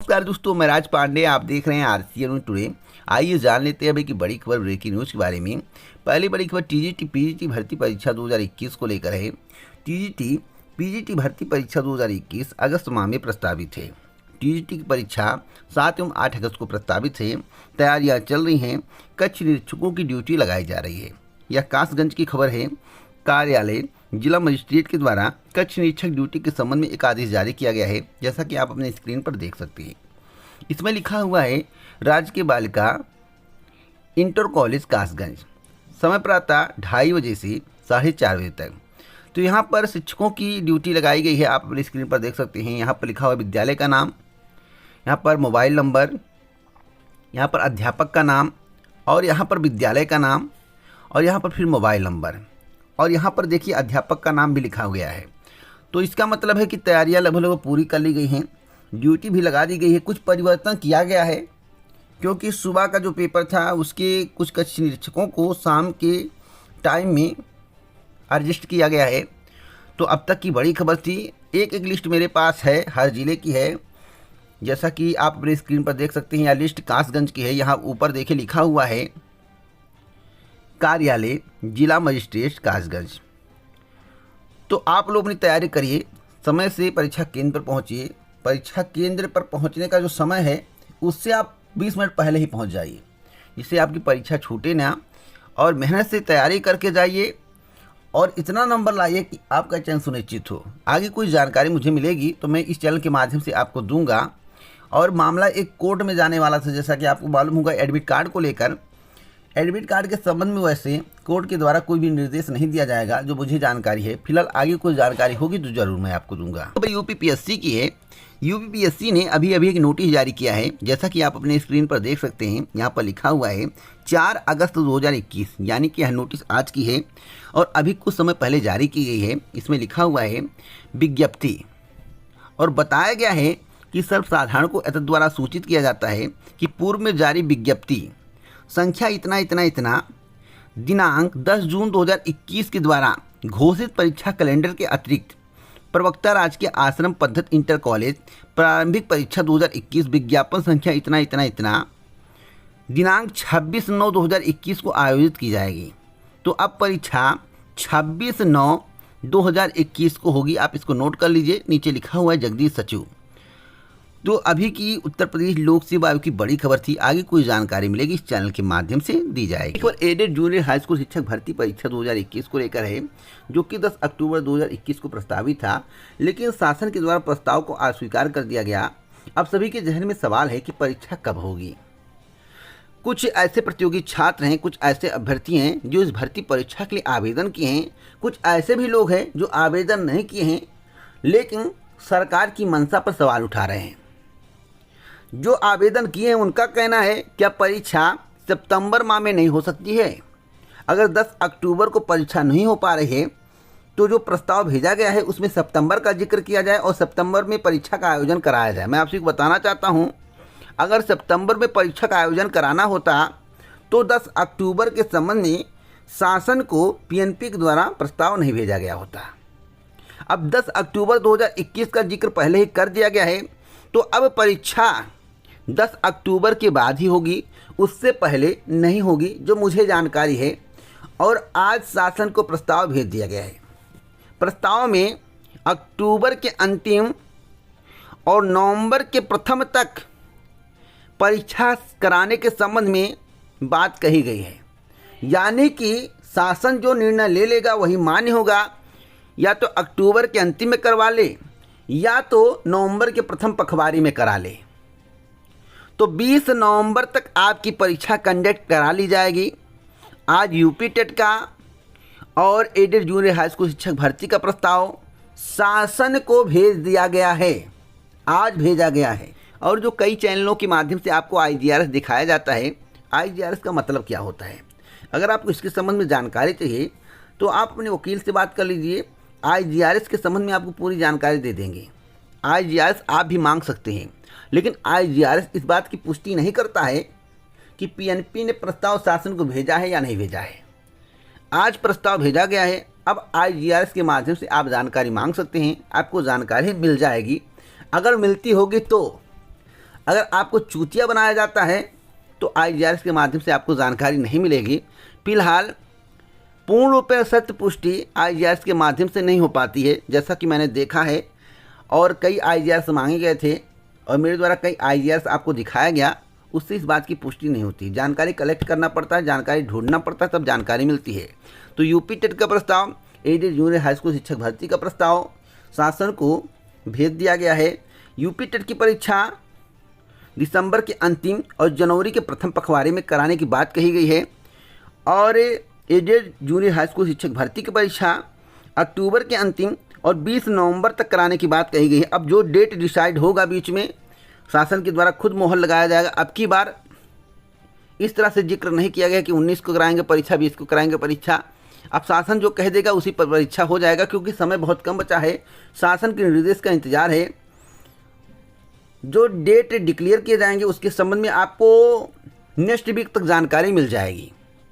नमस्कार दोस्तों, मैं राज पांडे। आप देख रहे हैं आरसीएन न्यूज़ टुडे। आइए जान लेते हैं अभी की बड़ी खबर, ब्रेकिंग न्यूज़ के बारे में। पहली बड़ी खबर टीजीटी पीजीटी भर्ती परीक्षा 2021 को लेकर है। टीजीटी पीजीटी भर्ती परीक्षा 2021 अगस्त माह में प्रस्तावित है। टीजीटी की परीक्षा 7 एवं 8 अगस्त को प्रस्तावित है। तैयारियां चल रही हैं। कक्ष निरीक्षकों की ड्यूटी लगाई जा रही है। यह कासगंज की खबर है। कार्यालय जिला मजिस्ट्रेट के द्वारा कक्ष निरीक्षक ड्यूटी के संबंध में एक आदेश जारी किया गया है, जैसा कि आप अपने स्क्रीन पर देख सकते हैं। इसमें लिखा हुआ है राजकीय बालिका इंटर कॉलेज कासगंज, समय प्रातः 2:30 बजे से 4:30 बजे तक। तो यहाँ पर शिक्षकों की ड्यूटी लगाई गई है। आप अपनी स्क्रीन पर देख सकते हैं। यहाँ पर लिखा हुआ विद्यालय का नाम, यहाँ पर मोबाइल नंबर, यहाँ पर अध्यापक का नाम, और यहाँ पर विद्यालय का नाम, और यहाँ पर फिर मोबाइल नंबर, और यहाँ पर देखिए अध्यापक का नाम भी लिखा गया है। तो इसका मतलब है कि तैयारियां लगभग पूरी कर ली गई हैं। ड्यूटी भी लगा दी गई है। कुछ परिवर्तन किया गया है, क्योंकि सुबह का जो पेपर था उसके कुछ कक्ष निरीक्षकों को शाम के टाइम में एडजस्ट किया गया है। तो अब तक की बड़ी खबर थी। एक एक लिस्ट मेरे पास है, हर ज़िले की है, जैसा कि आप अपनी स्क्रीन पर देख सकते हैं। यह लिस्ट कासगंज की है। यहाँ ऊपर देखिए लिखा हुआ है कार्यालय जिला मजिस्ट्रेट कासगंज। तो आप लोग अपनी तैयारी करिए, समय से परीक्षा केंद्र पर पहुंचिए। परीक्षा केंद्र पर पहुंचने का जो समय है उससे आप 20 मिनट पहले ही पहुंच जाइए, जिससे आपकी परीक्षा छूटे ना, और मेहनत से तैयारी करके जाइए और इतना नंबर लाइए कि आपका चयन सुनिश्चित हो। आगे कोई जानकारी मुझे मिलेगी तो मैं इस चैनल के माध्यम से आपको दूंगा। और मामला एक कोर्ट में जाने वाला था, जैसा कि आपको मालूम होगा एडमिट कार्ड को लेकर। एडमिट कार्ड के संबंध में वैसे कोर्ट के द्वारा कोई भी निर्देश नहीं दिया जाएगा, जो मुझे जानकारी है। फिलहाल आगे कोई जानकारी होगी तो जरूर मैं आपको दूंगा। तो यूपीपीएससी की है। यूपीपीएससी ने अभी एक नोटिस जारी किया है, जैसा कि आप अपने स्क्रीन पर देख सकते हैं। यहाँ पर लिखा हुआ है 4 अगस्त 2021, यानी कि यह नोटिस आज की है और अभी कुछ समय पहले जारी की गई है। इसमें लिखा हुआ है विज्ञप्ति, और बताया गया है कि सर्वसाधारण को एतद द्वारा सूचित किया जाता है कि पूर्व में जारी विज्ञप्ति संख्या इतना इतना इतना दिनांक 10 जून 2021 के द्वारा घोषित परीक्षा कैलेंडर के अतिरिक्त प्रवक्ता राजकीय आश्रम पद्धति इंटर कॉलेज प्रारंभिक परीक्षा 2021 विज्ञापन संख्या इतना इतना इतना दिनांक 26/9/2021 को आयोजित की जाएगी। तो अब परीक्षा 26/9/2021 को होगी। आप इसको नोट कर लीजिए। नीचे लिखा हुआ है जगदीश सचिव। तो अभी की उत्तर प्रदेश लोक सेवा आयोग की बड़ी खबर थी। आगे कोई जानकारी मिलेगी इस चैनल के माध्यम से दी जाएगी। एक बार एडेड जूनियर हाई स्कूल शिक्षक भर्ती परीक्षा 2021 को लेकर है, जो कि 10 अक्टूबर 2021 को प्रस्तावित था, लेकिन शासन के द्वारा प्रस्ताव को अस्वीकार कर दिया गया। अब सभी के जहन में सवाल है कि परीक्षा कब होगी। कुछ ऐसे प्रतियोगी छात्र हैं, कुछ ऐसे अभ्यर्थी हैं जो इस भर्ती परीक्षा के लिए आवेदन किए हैं। कुछ ऐसे भी लोग हैं जो आवेदन नहीं किए हैं, लेकिन सरकार की मंशा पर सवाल उठा रहे हैं। जो आवेदन किए हैं उनका कहना है क्या परीक्षा सितंबर माह में नहीं हो सकती है? अगर 10 अक्टूबर को परीक्षा नहीं हो पा रही है तो जो प्रस्ताव भेजा गया है उसमें सितंबर का जिक्र किया जाए और सितंबर में परीक्षा का आयोजन कराया जाए। मैं आपसे बताना चाहता हूं, अगर सितंबर में परीक्षा का आयोजन कराना होता तो 10 अक्टूबर के संबंध में शासन को पीएनपी के द्वारा प्रस्ताव नहीं भेजा गया होता। अब 10 अक्टूबर 2021 का जिक्र पहले ही कर दिया गया है, तो अब परीक्षा 10 अक्टूबर के बाद ही होगी, उससे पहले नहीं होगी, जो मुझे जानकारी है। और आज शासन को प्रस्ताव भेज दिया गया है। प्रस्ताव में अक्टूबर के अंतिम और नवंबर के प्रथम तक परीक्षा कराने के संबंध में बात कही गई है। यानी कि शासन जो निर्णय ले लेगा वही मान्य होगा। या तो अक्टूबर के अंतिम में करवा ले या तो नवंबर के प्रथम पखवाड़े में करा ले। तो 20 नवंबर तक आपकी परीक्षा कंडक्ट करा ली जाएगी। आज यूपी टेट का और एडेड जूनियर हाई स्कूल शिक्षक भर्ती का प्रस्ताव शासन को भेज दिया गया है, आज भेजा गया है। और जो कई चैनलों के माध्यम से आपको आईजीआरएस दिखाया जाता है, आईजीआरएस का मतलब क्या होता है, अगर आपको इसके संबंध में जानकारी चाहिए तो आप अपने वकील से बात कर लीजिए। आईजीआरएस के संबंध में आपको पूरी जानकारी दे देंगे। आईजीआरएस आप भी मांग सकते हैं, लेकिन आईजीआरएस इस बात की पुष्टि नहीं करता है कि पीएनपी ने प्रस्ताव शासन को भेजा है या नहीं भेजा है। आज प्रस्ताव भेजा गया है। अब आईजीआरएस के माध्यम से आप जानकारी मांग सकते हैं, आपको जानकारी मिल जाएगी। अगर मिलती होगी तो अगर आपको चूतिया बनाया जाता है तो IGRS के माध्यम से आपको जानकारी नहीं मिलेगी। फिलहाल पूर्ण रूप में सत्य पुष्टि IGRS के माध्यम से नहीं हो पाती है, जैसा कि मैंने देखा है और कई IGRS मांगे गए थे और मेरे द्वारा कई IGRS आपको दिखाया गया, उससे इस बात की पुष्टि नहीं होती। जानकारी कलेक्ट करना पड़ता है, जानकारी ढूंढना पड़ता है, तब जानकारी मिलती है। तो यूपी टेट का प्रस्ताव, एडेड जूनियर हाई स्कूल शिक्षक भर्ती का प्रस्ताव शासन को भेज दिया गया है। यूपी टेट की परीक्षा दिसंबर के अंतिम और जनवरी के प्रथम पखवाड़े में कराने की बात कही गई है और एडेड जूनियर हाई स्कूल शिक्षक भर्ती की परीक्षा अक्टूबर के अंतिम और 20 नवंबर तक कराने की बात कही गई है। अब जो डेट डिसाइड होगा बीच में शासन के द्वारा खुद मोहर लगाया जाएगा। अब की बार इस तरह से जिक्र नहीं किया गया कि 19 को कराएंगे परीक्षा, 20 को कराएंगे परीक्षा। अब शासन जो कह देगा उसी पर परीक्षा हो जाएगा, क्योंकि समय बहुत कम बचा है। शासन के निर्देश का इंतजार है। जो डेट डिक्लेयर किए जाएंगे उसके संबंध में आपको नेक्स्ट वीक तक जानकारी मिल जाएगी।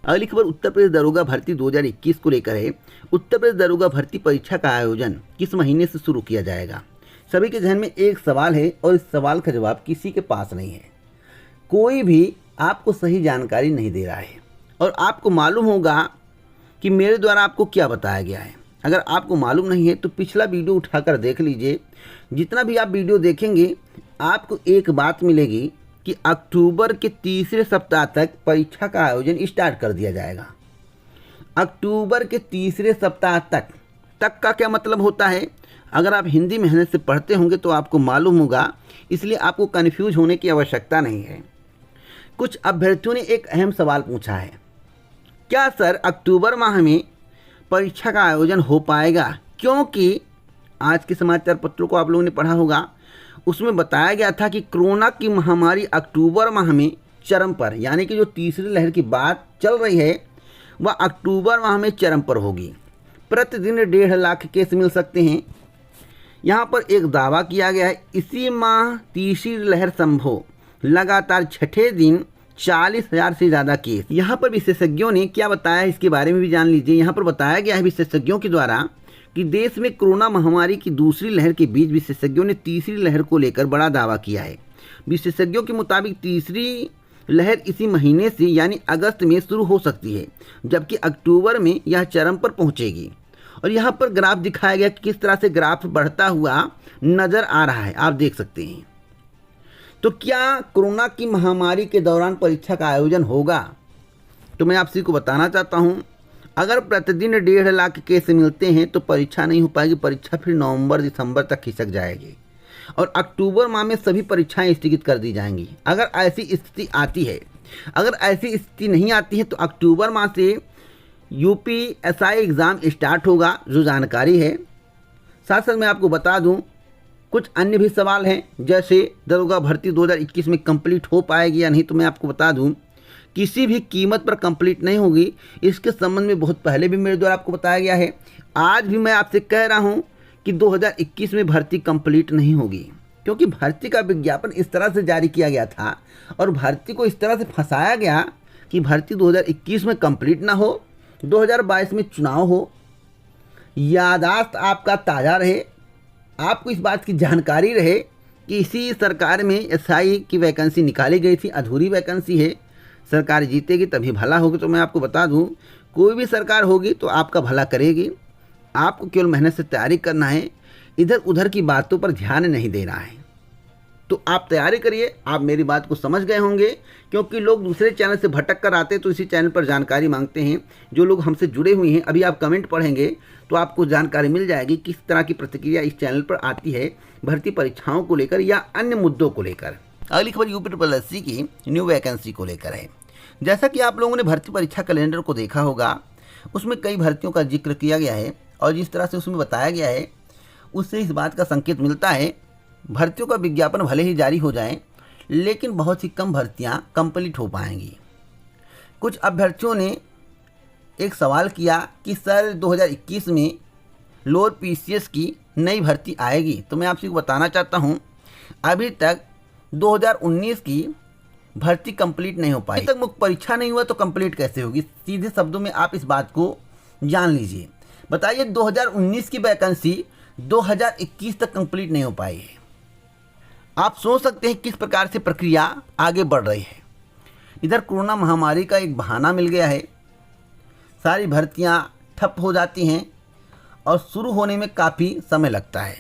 अगली खबर उत्तर प्रदेश दरोगा भर्ती 2021 को लेकर है। उत्तर प्रदेश दरोगा भर्ती परीक्षा का आयोजन किस महीने से शुरू किया जाएगा? सभी के जहन में एक सवाल है और इस सवाल का जवाब किसी के पास नहीं है। कोई भी आपको सही जानकारी नहीं दे रहा है और आपको मालूम होगा कि मेरे द्वारा आपको क्या बताया गया है। अगर आपको मालूम नहीं है तो पिछला वीडियो उठाकर देख लीजिए। जितना भी आप वीडियो देखेंगे आपको एक बात मिलेगी कि अक्टूबर के तीसरे सप्ताह तक परीक्षा का आयोजन स्टार्ट कर दिया जाएगा। अक्टूबर के तीसरे सप्ताह तक का क्या मतलब होता है? अगर आप हिंदी मेहनत से पढ़ते होंगे तो आपको मालूम होगा, इसलिए आपको कन्फ्यूज होने की आवश्यकता नहीं है। कुछ अभ्यर्थियों ने एक अहम सवाल पूछा है, क्या सर अक्टूबर माह में परीक्षा का आयोजन हो पाएगा? क्योंकि आज के समाचार पत्रों को आप लोगों ने पढ़ा होगा, उसमें बताया गया था कि कोरोना की महामारी अक्टूबर माह में चरम पर, यानी कि जो तीसरी लहर की बात चल रही है वह अक्टूबर माह में चरम पर होगी। प्रतिदिन 1.5 लाख केस मिल सकते हैं। यहाँ पर एक दावा किया गया है, इसी माह तीसरी लहर संभव, लगातार छठे दिन 40,000 से ज़्यादा केस। यहाँ पर विशेषज्ञों ने क्या बताया है इसके बारे में भी जान लीजिए। यहाँ पर बताया गया है विशेषज्ञों के द्वारा कि देश में कोरोना महामारी की दूसरी लहर के बीच विशेषज्ञों ने तीसरी लहर को लेकर बड़ा दावा किया है। विशेषज्ञों के मुताबिक तीसरी लहर इसी महीने से यानी अगस्त में शुरू हो सकती है, जबकि अक्टूबर में यह चरम पर पहुंचेगी। और यहाँ पर ग्राफ दिखाया गया कि किस तरह से ग्राफ बढ़ता हुआ नज़र आ रहा है, आप देख सकते हैं। तो क्या कोरोना की महामारी के दौरान परीक्षा का आयोजन होगा? तो मैं आपसे को बताना चाहता हूँ, अगर प्रतिदिन 1.5 लाख केस मिलते हैं तो परीक्षा नहीं हो पाएगी। परीक्षा फिर नवंबर दिसंबर तक खिसक जाएगी और अक्टूबर माह में सभी परीक्षाएं स्थगित कर दी जाएंगी। अगर ऐसी स्थिति आती है, अगर ऐसी स्थिति नहीं आती है तो अक्टूबर माह से UPSI एग्ज़ाम स्टार्ट होगा, जो जानकारी है। साथ साथ मैं आपको बता दूं कुछ अन्य भी सवाल हैं, जैसे दरोगा भर्ती 2021 में कंप्लीट हो पाएगी या नहीं। तो मैं आपको बता दूं किसी भी कीमत पर कंप्लीट नहीं होगी। इसके संबंध में बहुत पहले भी मेरे द्वारा आपको बताया गया है। आज भी मैं आपसे कह रहा हूं कि 2021 में भर्ती कंप्लीट नहीं होगी, क्योंकि भर्ती का विज्ञापन इस तरह से जारी किया गया था और भर्ती को इस तरह से फंसाया गया कि भर्ती 2021 में कंप्लीट ना हो, 2022 में चुनाव हो। याददाश्त आपका ताज़ा रहे, आपको इस बात की जानकारी रहे कि इसी सरकार में SI की वैकेंसी निकाली गई थी, अधूरी वैकेंसी है। सरकार जीतेगी तभी भला होगी। तो मैं आपको बता दूं, कोई भी सरकार होगी तो आपका भला करेगी। आपको केवल मेहनत से तैयारी करना है, इधर उधर की बातों पर ध्यान नहीं देना है। तो आप तैयारी करिए। आप मेरी बात को समझ गए होंगे, क्योंकि लोग दूसरे चैनल से भटक कर आते तो इसी चैनल पर जानकारी मांगते हैं। जो लोग हमसे जुड़े हुए हैं, अभी आप कमेंट पढ़ेंगे तो आपको जानकारी मिल जाएगी किस तरह की प्रतिक्रिया इस चैनल पर आती है भर्ती परीक्षाओं को लेकर या अन्य मुद्दों को लेकर। अगली खबर UPSSC की न्यू वैकेंसी को लेकर है। जैसा कि आप लोगों ने भर्ती परीक्षा कैलेंडर को देखा होगा, उसमें कई भर्तियों का जिक्र किया गया है और जिस तरह से उसमें बताया गया है उससे इस बात का संकेत मिलता है भर्तियों का विज्ञापन भले ही जारी हो जाए, लेकिन बहुत ही कम भर्तियां कंप्लीट हो पाएंगी। कुछ अभ्यर्थियों ने एक सवाल किया कि सर 2021 में लोअर PCS की नई भर्ती आएगी? तो मैं आपसे बताना चाहता हूं, अभी तक 2019 की भर्ती कंप्लीट नहीं हो पाई। अभी तक मुख्य परीक्षा नहीं हुआ तो कंप्लीट कैसे होगी? सीधे शब्दों में आप इस बात को जान लीजिए। बताइए, 2019 की वैकेंसी 2021 तक कंप्लीट नहीं हो पाई है। आप सोच सकते हैं किस प्रकार से प्रक्रिया आगे बढ़ रही है। इधर कोरोना महामारी का एक बहाना मिल गया है, सारी भर्तियां ठप हो जाती हैं और शुरू होने में काफ़ी समय लगता है।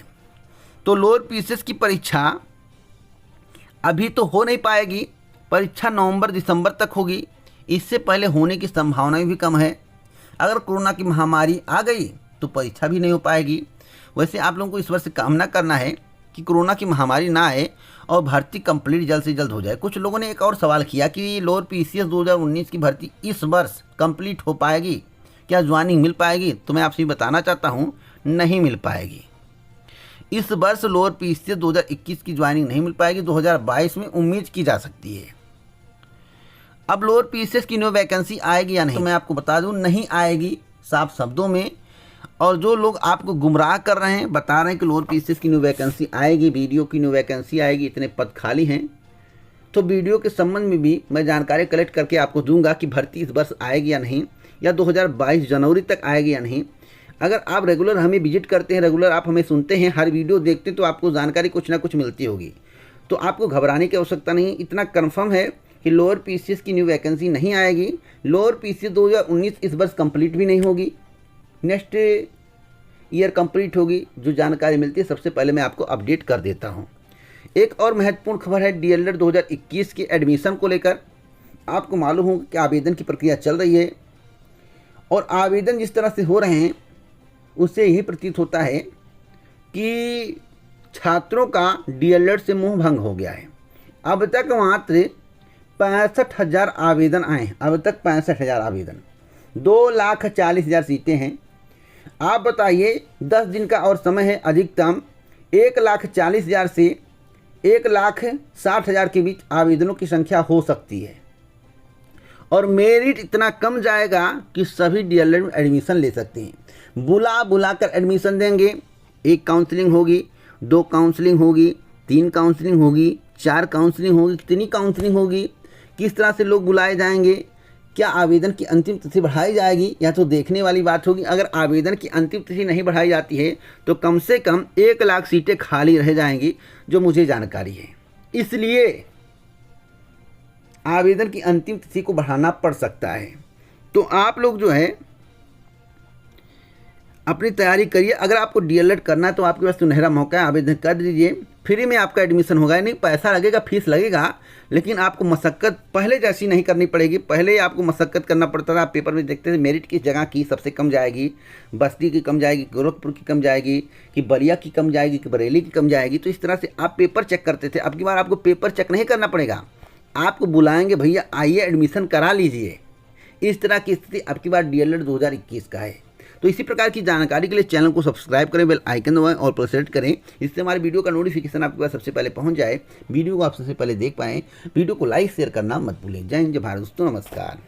तो लोअर पीसीएस की परीक्षा अभी तो हो नहीं पाएगी, परीक्षा नवंबर दिसंबर तक होगी, इससे पहले होने की संभावनाएं भी कम है। अगर कोरोना की महामारी आ गई तो परीक्षा भी नहीं हो पाएगी। वैसे आप लोगों को इस वर्ष कामना करना है कि कोरोना की महामारी ना आए और भर्ती कंप्लीट जल्द से जल्द हो जाए। कुछ लोगों ने एक और सवाल किया कि लोअर पीसीएस 2019 की भर्ती इस वर्ष कंप्लीट हो पाएगी, क्या ज्वाइनिंग मिल पाएगी? तो मैं आपसे बताना चाहता हूँ, नहीं मिल पाएगी। इस वर्ष लोअर पीसीएस 2021 की ज्वाइनिंग नहीं मिल पाएगी, 2022 में उम्मीद की जा सकती है। अब लोअर पीसीएस की न्यू वैकेंसी आएगी या नहीं, तो मैं आपको बता दूं, नहीं आएगी साफ शब्दों में। और जो लोग आपको गुमराह कर रहे हैं, बता रहे हैं कि लोअर पीसीएस की न्यू वैकेंसी आएगी, वीडियो की न्यू वैकेंसी आएगी, इतने पद खाली हैं, तो वीडियो के संबंध में भी मैं जानकारी कलेक्ट करके आपको दूंगा कि भर्ती इस वर्ष आएगी या नहीं, या 2022 जनवरी तक आएगी या नहीं। अगर आप रेगुलर हमें विजिट करते हैं, रेगुलर आप हमें सुनते हैं, हर वीडियो देखते हैं, तो आपको जानकारी कुछ ना कुछ मिलती होगी। तो आपको घबराने की आवश्यकता नहीं, इतना कन्फर्म है कि लोअर पीसीएस की न्यू वैकेंसी नहीं आएगी। लोअर पीसीएस 2019 इस वर्ष कंप्लीट भी नहीं होगी, नेक्स्ट ईयर कंप्लीट होगी। जो जानकारी मिलती है सबसे पहले मैं आपको अपडेट कर देता हूं। एक और महत्वपूर्ण खबर है डीएलएड 2021 के एडमिशन को लेकर। आपको मालूम होगा कि आवेदन की प्रक्रिया चल रही है और आवेदन जिस तरह से हो रहे हैं उससे यही प्रतीत होता है कि छात्रों का डीएलएड से मोह भंग हो गया है। अब तक मात्र 65,000 आवेदन आए हैं, अब तक 65,000 आवेदन, 2,40,000 सीटें हैं। आप बताइए 10 दिन का और समय है, अधिकतम 1,40,000 से 1,60,000 के बीच आवेदनों की संख्या हो सकती है। और मेरिट इतना कम जाएगा कि सभी डीएलएड में एडमिशन ले सकते हैं। बुला कर एडमिशन देंगे, 1 काउंसलिंग होगी, 2 काउंसलिंग होगी, 3 काउंसलिंग होगी, 4 काउंसलिंग होगी, कितनी काउंसलिंग होगी, किस तरह से लोग बुलाए जाएंगे, क्या आवेदन की अंतिम तिथि बढ़ाई जाएगी, या तो देखने वाली बात होगी। अगर आवेदन की अंतिम तिथि नहीं बढ़ाई जाती है तो कम से कम 1 लाख सीटें खाली रह जाएंगी, जो मुझे जानकारी है। इसलिए आवेदन की अंतिम तिथि को बढ़ाना पड़ सकता है। तो आप लोग जो है अपनी तैयारी करिए। अगर आपको डीएलएड करना है तो आपके पास सुनहरा मौका है, आवेदन कर दीजिए। फ्री में आपका एडमिशन होगा, नहीं पैसा लगेगा, फीस लगेगा, लेकिन आपको मशक्क़त पहले जैसी नहीं करनी पड़ेगी। पहले आपको मशक्क़त करना पड़ता था, आप पेपर में देखते थे मेरिट किस जगह की सबसे कम जाएगी, बस्ती की कम जाएगी, गोरखपुर की कम जाएगी, कि बलिया की कम जाएगी, कि बरेली की कम जाएगी। तो इस तरह से आप पेपर चेक करते थे। अब की बार आपको पेपर चेक नहीं करना पड़ेगा, आपको बुलाएंगे, भैया आइए एडमिशन करा लीजिए। इस तरह की स्थिति अब की बार डीएलएड 2021 का है। तो इसी प्रकार की जानकारी के लिए चैनल को सब्सक्राइब करें, बेल आइकन दबाएं और प्रोसेस करें, इससे हमारे वीडियो का नोटिफिकेशन आपके पास सबसे पहले पहुंच जाए, वीडियो को आप सबसे पहले देख पाएं। वीडियो को लाइक शेयर करना मत भूलें। जय हिंद, जय भारत दोस्तों, नमस्कार।